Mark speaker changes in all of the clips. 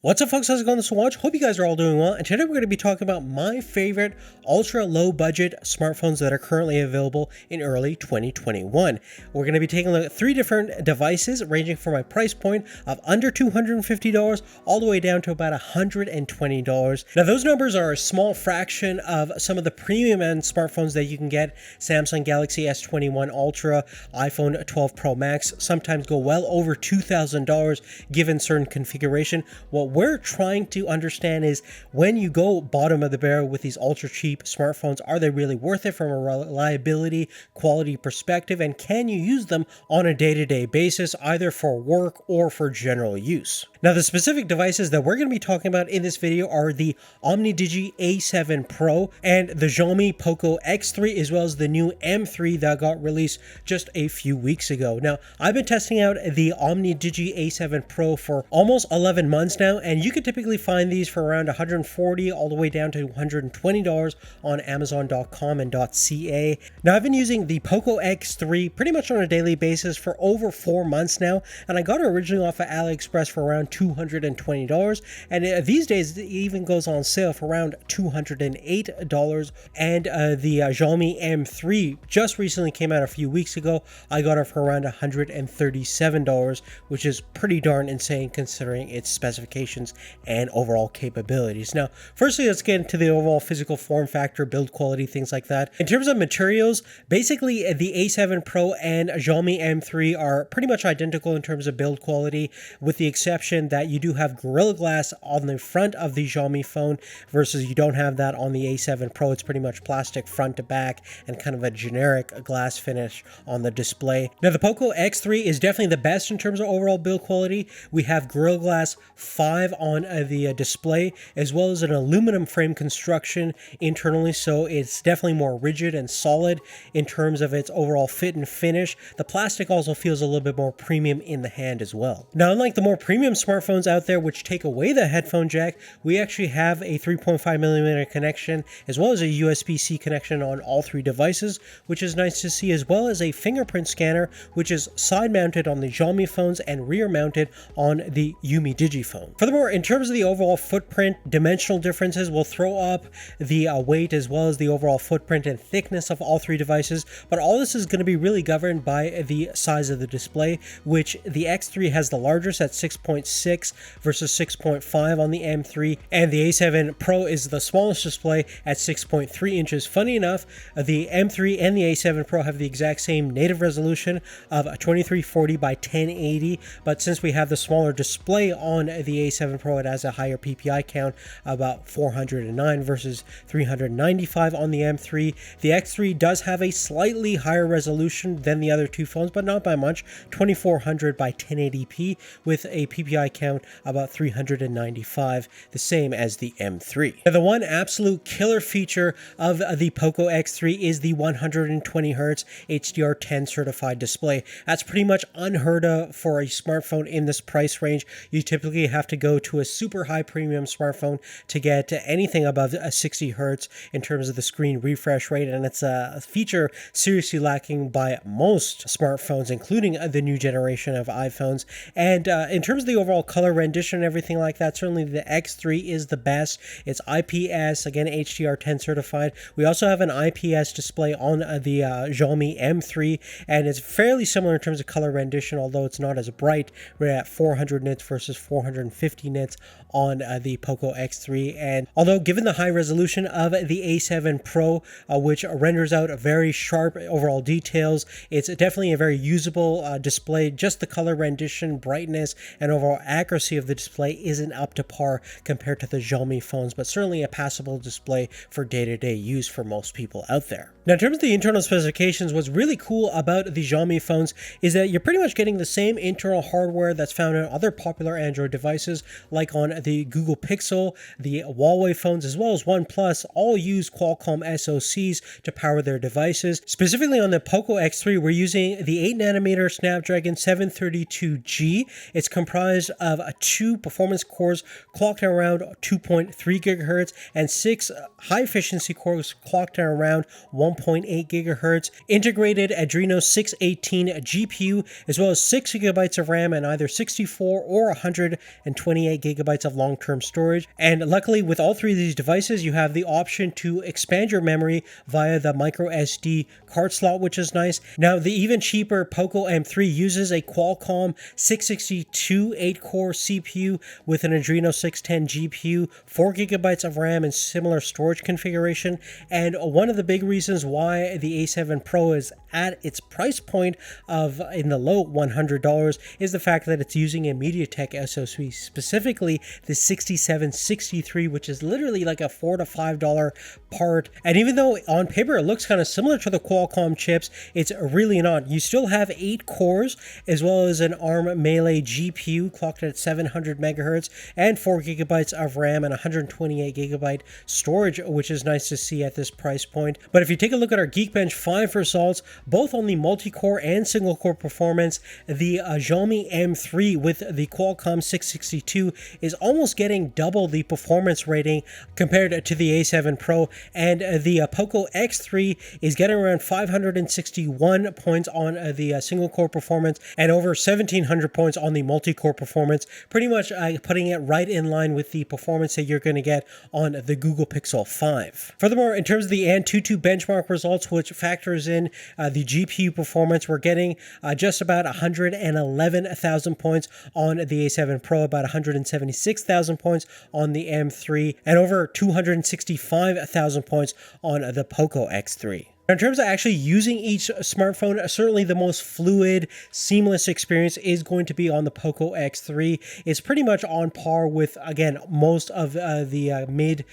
Speaker 1: What's up, folks? How's it going? This is Watch. Hope you guys are all doing well. And today we're going to be talking about my favorite ultra low budget smartphones that are currently available in early 2021. We're going to be taking a look at three different devices ranging from my price point of under $250 all the way down to about $120. Now, those numbers are a small fraction of some of the premium end smartphones that you can get. Samsung Galaxy S21 Ultra, iPhone 12 Pro Max sometimes go well over $2,000 given certain configuration. What we're trying to understand is when you go bottom of the barrel with these ultra cheap smartphones, are they really worth it from a reliability, quality perspective, and can you use them on a day-to-day basis either for work or for general use? Now, the specific devices that we're going to be talking about in this video are the UMIDIGI A7 Pro and the Xiaomi Poco X3, as well as the new M3 that got released just a few weeks ago. Now, I've been testing out the UMIDIGI A7 Pro for almost 11 months now, and you can typically find these for around $140 all the way down to $120 on Amazon.com and .ca. Now, I've been using the Poco X3 pretty much on a daily basis for over 4 months now, and I got it originally off of AliExpress for around $220, and these days it even goes on sale for around $208. And the Xiaomi M3 just recently came out a few weeks ago. I got it for around $137, which is pretty darn insane considering its specifications and overall capabilities. Now, firstly, let's get into the overall physical form factor, build quality, things like that. In terms of materials, basically the A7 Pro and Xiaomi M3 are pretty much identical in terms of build quality, with the exception that you do have Gorilla Glass on the front of the Xiaomi phone versus you don't have that on the A7 Pro. It's pretty much plastic front to back and kind of a generic glass finish on the display. Now, the Poco X3 is definitely the best in terms of overall build quality. We have Gorilla Glass 5 on the display, as well as an aluminum frame construction internally, so it's definitely more rigid and solid in terms of its overall fit and finish. The plastic also feels a little bit more premium in the hand as well. Now, unlike the more premium smartphones out there which take away the headphone jack, we actually have a 3.5mm connection as well as a USB-C connection on all three devices, which is nice to see, as well as a fingerprint scanner which is side mounted on the Xiaomi phones and rear mounted on the UMIDIGI phone. Furthermore, in terms of the overall footprint, dimensional differences will throw up the weight as well as the overall footprint and thickness of all three devices, but all this is going to be really governed by the size of the display, which the X3 has the largest at 6.6 versus 6.5 on the M3, and the A7 Pro is the smallest display at 6.3 inches. Funny enough, the M3 and the A7 Pro have the exact same native resolution of 2340 by 1080, but since we have the smaller display on the A7 Pro, it has a higher PPI count, about 409 versus 395 on the M3. The X3 does have a slightly higher resolution than the other two phones, but not by much, 2400 by 1080p with a PPI count about 395, the same as the M3. Now, the one absolute killer feature of the Poco X3 is the 120Hz HDR10 certified display. That's pretty much unheard of for a smartphone in this price range. You typically have to go to a super high premium smartphone to get anything above 60 Hz in terms of the screen refresh rate, and it's a feature seriously lacking by most smartphones, including the new generation of iPhones. And in terms of the overall color rendition and everything like that, certainly the X3 is the best. It's IPS, again HDR10 certified. We also have an IPS display on the Xiaomi M3, and it's fairly similar in terms of color rendition, although it's not as bright. We're at 400 nits versus 450 nits on the Poco X3, and although given the high resolution of the A7 Pro, which renders out very sharp overall details, it's definitely a very usable display. Just the color rendition, brightness, and overall accuracy of the display isn't up to par compared to the Xiaomi phones, but certainly a passable display for day-to-day use for most people out there. Now, in terms of the internal specifications, what's really cool about the Xiaomi phones is that you're pretty much getting the same internal hardware that's found on other popular Android devices, like on the Google Pixel, the Huawei phones, as well as OnePlus, all use Qualcomm SoCs to power their devices. Specifically on the Poco X3, we're using the 8nm Snapdragon 732G. It's comprised of 2 performance cores clocked at around 2.3 GHz and 6 high-efficiency cores clocked at around 1. 1.8 gigahertz, integrated Adreno 618 GPU, as well as 6 gigabytes of RAM and either 64 or 128 gigabytes of long-term storage. And luckily, with all three of these devices, you have the option to expand your memory via the micro SD card slot, which is nice. Now, the even cheaper Poco M3 uses a Qualcomm 662 8-core CPU with an Adreno 610 GPU, 4 gigabytes of RAM, and similar storage configuration. And one of the big reasons why the A7 Pro is at its price point of in the low $100 is the fact that it's using a MediaTek SoC, specifically the 6763, which is literally like a $4 to $5 part. And even though on paper it looks kind of similar to the Qualcomm chips, it's really not. You still have 8 cores as well as an ARM Melee GPU clocked at 700 megahertz and 4 gigabytes of RAM and 128 gigabyte storage, which is nice to see at this price point. But if you take a look at our Geekbench 5 results, both on the multi-core and single-core performance, the Xiaomi M3 with the Qualcomm 662 is almost getting double the performance rating compared to the A7 Pro, and the Poco X3 is getting around 561 points on the single-core performance and over 1,700 points on the multi-core performance, pretty much putting it right in line with the performance that you're going to get on the Google Pixel 5. Furthermore, in terms of the Antutu benchmark results, which factors in the GPU performance, we're getting just about 111,000 points on the A7 Pro, about 176,000 points on the M3, and over 265,000 points on the Poco X3. In terms of actually using each smartphone, certainly the most fluid, seamless experience is going to be on the Poco X3. It's pretty much on par with, again, most of the mid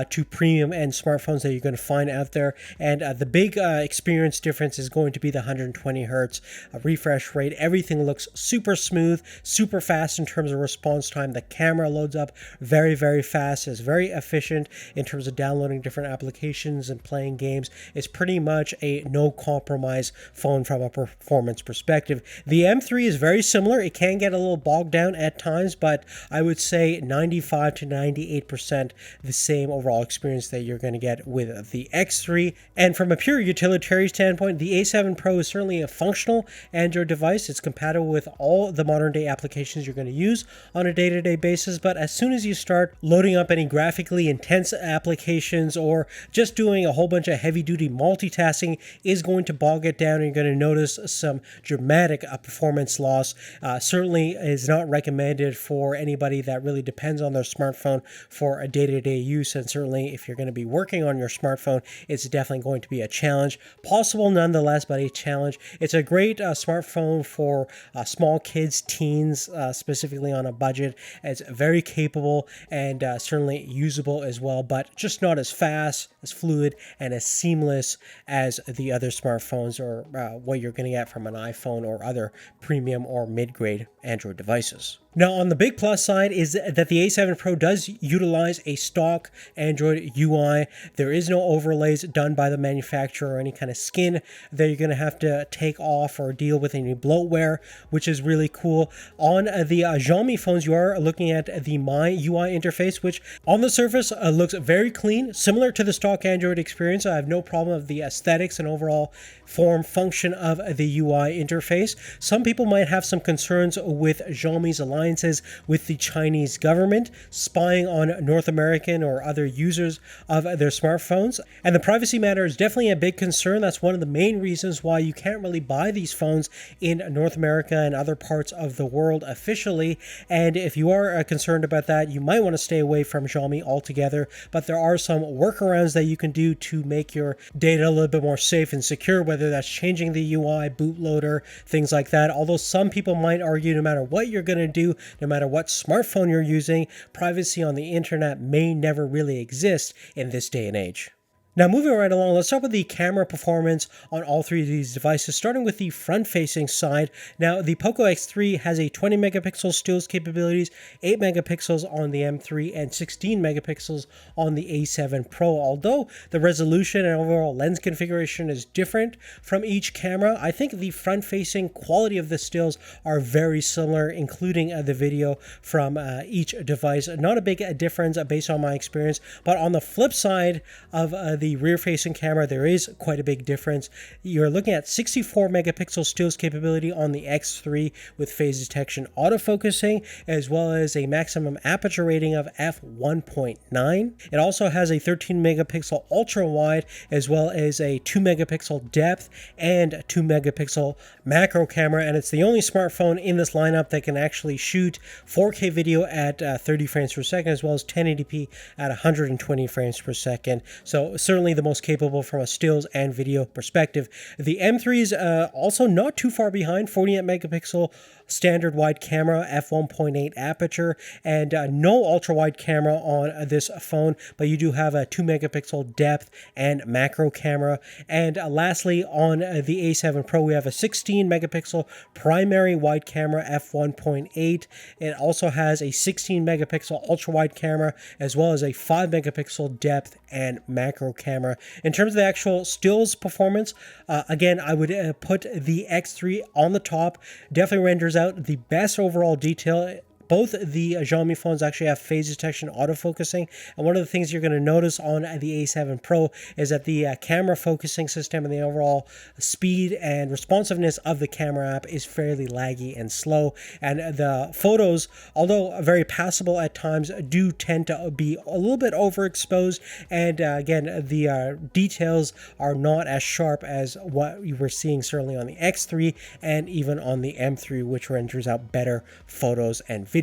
Speaker 1: to premium end smartphones that you're going to find out there. And the big experience difference is going to be the 120 hertz refresh rate. Everything looks super smooth, super fast in terms of response time. The camera loads up very, very fast. It's very efficient in terms of downloading different applications and playing games. It's pretty much a no compromise phone from a performance perspective. The M3 is very similar. It can get a little bogged down at times, but I would say 95 to 98% the same overall experience that you're going to get with the X3. And from a pure utilitarian standpoint, the A7 Pro is certainly a functional Android device. It's compatible with all the modern day applications you're going to use on a day-to-day basis, but as soon as you start loading up any graphically intense applications or just doing a whole bunch of heavy-duty multitasking is going to bog it down, and you're going to notice some dramatic performance loss. Certainly is not recommended for anybody that really depends on their smartphone for a day-to-day use, and certainly if you're going to be working on your smartphone, it's definitely going to be a challenge. Possible nonetheless, but a challenge. It's a great smartphone for small kids, teens, specifically on a budget. It's very capable and certainly usable as well, but just not as fast, as fluid, and as seamless as the other smartphones or what you're going to get from an iPhone or other premium or mid-grade Android devices. Now, on the big plus side is that the A7 Pro does utilize a stock Android UI. There is no overlays done by the manufacturer or any kind of skin that you're going to have to take off or deal with any bloatware, which is really cool. On the Xiaomi phones, you are looking at the My UI interface, which on the surface looks very clean, similar to the stock Android experience. I have no problem with the aesthetics and overall form function of the UI interface. Some people might have some concerns with Xiaomi's alliances with the Chinese government spying on North American or other users of their smartphones. And the privacy matter is definitely a big concern. That's one of the main reasons why you can't really buy these phones in North America and other parts of the world officially. And if you are concerned about that, you might want to stay away from Xiaomi altogether. But there are some workarounds that you can do to make your data a little bit more safe and secure, whether that's changing the UI, bootloader, things like that. Although some people might argue no matter what you're going to do, no matter what smartphone you're using, privacy on the internet may never really exist in this day and age. Now, moving right along, let's start with the camera performance on all three of these devices, starting with the front-facing side. Now, the Poco X3 has a 20 megapixel stills capabilities, 8 megapixels on the M3, and 16 megapixels on the A7 Pro. Although the resolution and overall lens configuration is different from each camera, I think the front-facing quality of the stills are very similar, including the video from each device. Not a big difference based on my experience, but on the flip side of the the rear-facing camera, there is quite a big difference. You're looking at 64 megapixel stills capability on the X3 with phase detection autofocusing, as well as a maximum aperture rating of f1.9. It also has a 13 megapixel ultra wide, as well as a 2 megapixel depth and 2 megapixel macro camera, and it's the only smartphone in this lineup that can actually shoot 4K video at 30 frames per second, as well as 1080p at 120 frames per second. So certainly the most capable from a stills and video perspective. The M3 is also not too far behind, 48 megapixel standard wide camera, f1.8 aperture, and no ultra wide camera on this phone, but you do have a 2 megapixel depth and macro camera. And lastly, on the A7 Pro, we have a 16 megapixel primary wide camera, f1.8. It also has a 16 megapixel ultra wide camera, as well as a 5 megapixel depth and macro camera. In terms of the actual stills performance, again, I would put the X3 on the top. Definitely renders out the best overall detail. Both the Xiaomi phones actually have phase detection autofocusing, and one of the things you're going to notice on the A7 Pro is that the camera focusing system and the overall speed and responsiveness of the camera app is fairly laggy and slow, and the photos, although very passable at times, do tend to be a little bit overexposed, and again, the details are not as sharp as what we were seeing certainly on the X3 and even on the M3, which renders out better photos and videos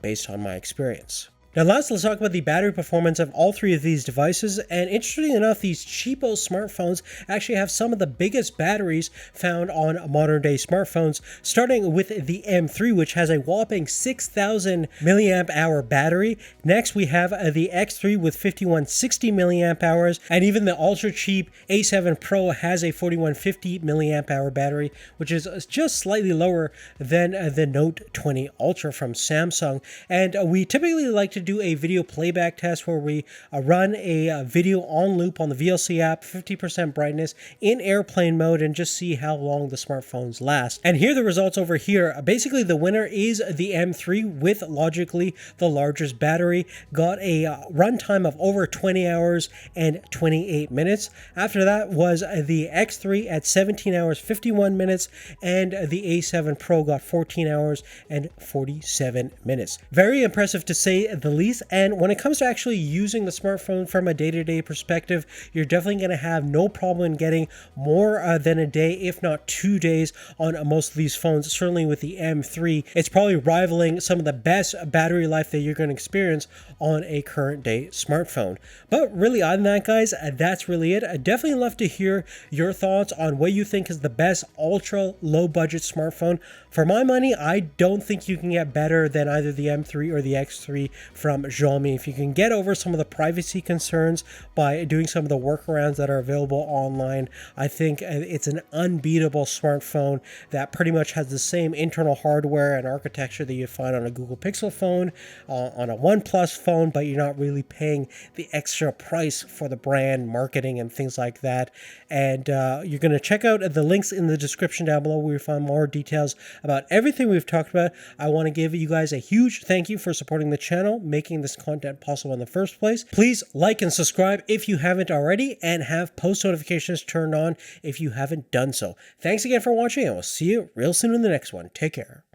Speaker 1: based on my experience. Now last, let's talk about the battery performance of all three of these devices, and interestingly enough, these cheapo smartphones actually have some of the biggest batteries found on modern day smartphones, starting with the M3, which has a whopping 6,000 milliamp hour battery. Next, we have the X3 with 5160 milliamp hours, and even the ultra cheap A7 Pro has a 4150 milliamp hour battery, which is just slightly lower than the Note 20 Ultra from Samsung. And we typically like to do a video playback test where we run a video on loop on the VLC app, 50% brightness in airplane mode, and just see how long the smartphones last. And here are the results over here. Basically, the winner is the M3 with logically the largest battery. Got a runtime of over 20 hours and 28 minutes. After that was the X3 at 17 hours 51 minutes, and the A7 Pro got 14 hours and 47 minutes. Very impressive to say the least. And when it comes to actually using the smartphone from a day-to-day perspective, you're definitely going to have no problem getting more than a day, if not 2 days, on most of these phones. Certainly with the M3, it's probably rivaling some of the best battery life that you're going to experience on a current day smartphone. But really, other than that, guys, that's really it. I'd definitely love to hear your thoughts on what you think is the best ultra low budget smartphone. For my money, I don't think you can get better than either the M3 or the X3 from Xiaomi. If you can get over some of the privacy concerns by doing some of the workarounds that are available online, I think it's an unbeatable smartphone that pretty much has the same internal hardware and architecture that you find on a Google Pixel phone, on a OnePlus phone, but you're not really paying the extra price for the brand marketing and things like that. And you're going to check out the links in the description down below where you find more details about everything we've talked about. I want to give you guys a huge thank you for supporting the channel, making this content possible in the first place. Please like and subscribe if you haven't already, and have post notifications turned on if you haven't done so. Thanks again for watching, and we'll see you real soon in the next one. Take care.